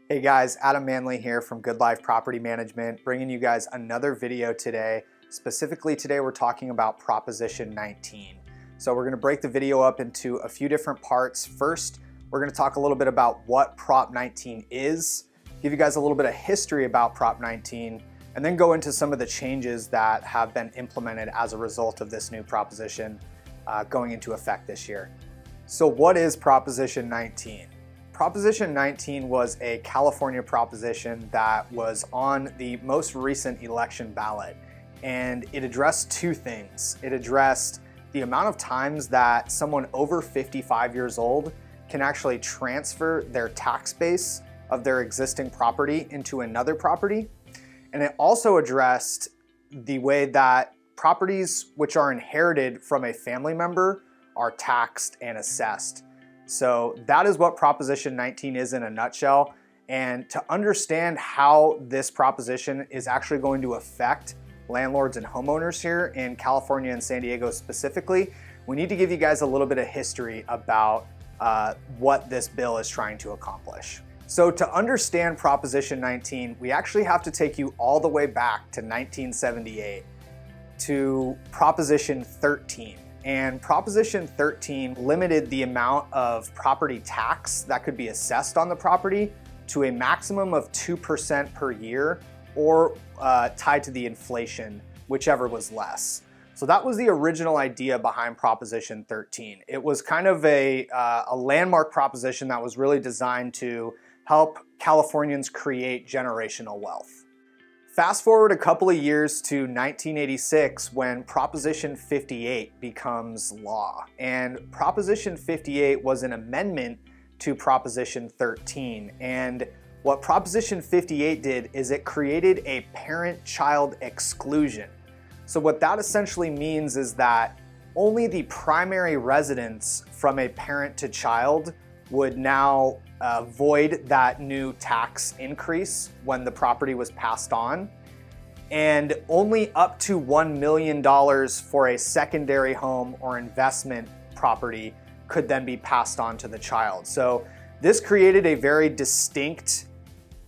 Hey guys, Adam Manley here from Good Life Property Management, bringing you guys another video today. Specifically today we're talking about Proposition 19. So we're going to break the video up into a few different parts. First, we're going to talk a little bit about what Prop 19 is, give you guys a little bit of history about Prop 19, and then go into some of the changes that have been implemented as a result of this new proposition going into effect this year. So what is Proposition 19? Proposition 19 was a California proposition that was on the most recent election ballot, and it addressed two things. It addressed the amount of times that someone over 55 years old can actually transfer their tax base of their existing property into another property, and it also addressed the way that properties which are inherited from a family member are taxed and assessed. So that is what Proposition 19 is in a nutshell. And to understand how this proposition is actually going to affect landlords and homeowners here in California and San Diego specifically, we need to give you guys a little bit of history about what this bill is trying to accomplish. So to understand Proposition 19, we actually have to take you all the way back to 1978 to Proposition 13. And Proposition 13 limited the amount of property tax that could be assessed on the property to a maximum of 2% per year or tied to the inflation, whichever was less. So that was the original idea behind Proposition 13. It was kind of a landmark proposition that was really designed to help Californians create generational wealth. Fast forward a couple of years to 1986 when Proposition 58 becomes law. And Proposition 58 was an amendment to Proposition 13. And what Proposition 58 did is it created a parent-child exclusion. So what that essentially means is that only the primary residence from a parent to child would now void that new tax increase when the property was passed on, and only up to $1 million for a secondary home or investment property could then be passed on to the child. So this created a very distinct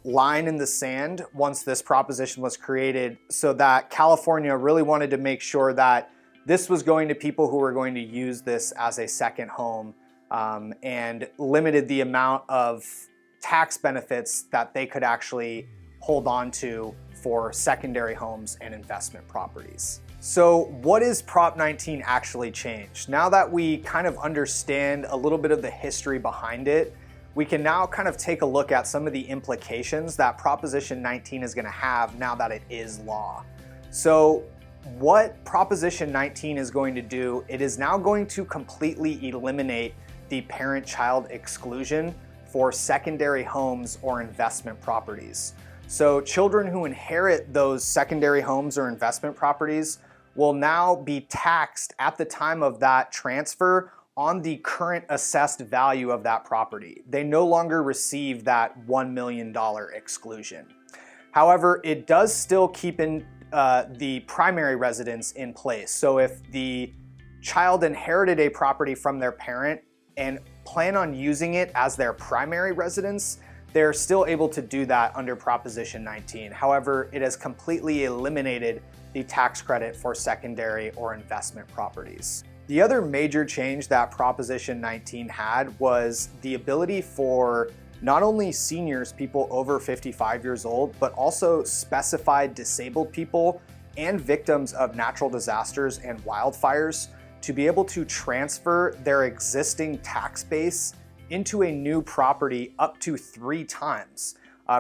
line in the sand once this proposition was created, so that California really wanted to make sure that this was going to people who were going to use this as a second home, and limited the amount of tax benefits that they could actually hold on to for secondary homes and investment properties. So what is Prop 19 actually changed? Now that we kind of understand a little bit of the history behind it, we can now kind of take a look at some of the implications that Proposition 19 is going to have now that it is law. So what Proposition 19 is going to do, it is now going to completely eliminate the parent-child exclusion for secondary homes or investment properties. So children who inherit those secondary homes or investment properties will now be taxed at the time of that transfer on the current assessed value of that property. They no longer receive that $1 million exclusion. However, it does still keep in the primary residence in place. So if the child inherited a property from their parent and plan on using it as their primary residence, they're still able to do that under Proposition 19. However, it has completely eliminated the tax credit for secondary or investment properties. The other major change that Proposition 19 had was the ability for not only seniors, people over 55 years old, but also specified disabled people and victims of natural disasters and wildfires to be able to transfer their existing tax base into a new property up to 3 times.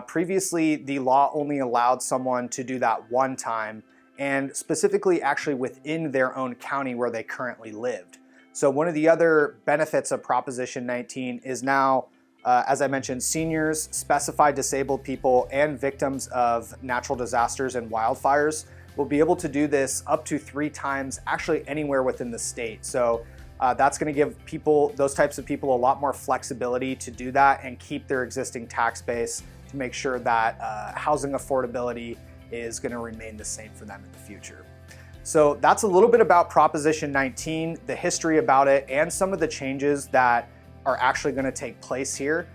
Previously, the law only allowed someone to do that one time, and specifically actually within their own county where they currently lived. So one of the other benefits of Proposition 19 is now, as I mentioned, seniors, specified disabled people, and victims of natural disasters and wildfires will be able to do this up to 3 times, actually anywhere within the state. So that's going to give people, those types of people, a lot more flexibility to do that and keep their existing tax base to make sure that housing affordability is going to remain the same for them in the future. So that's a little bit about Proposition 19, the history about it, and some of the changes that are actually going to take place here.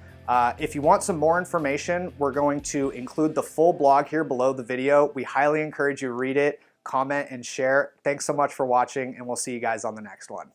If you want some more information, we're going to include the full blog here below the video. We highly encourage you to read it, comment, and share. Thanks so much for watching, and we'll see you guys on the next one.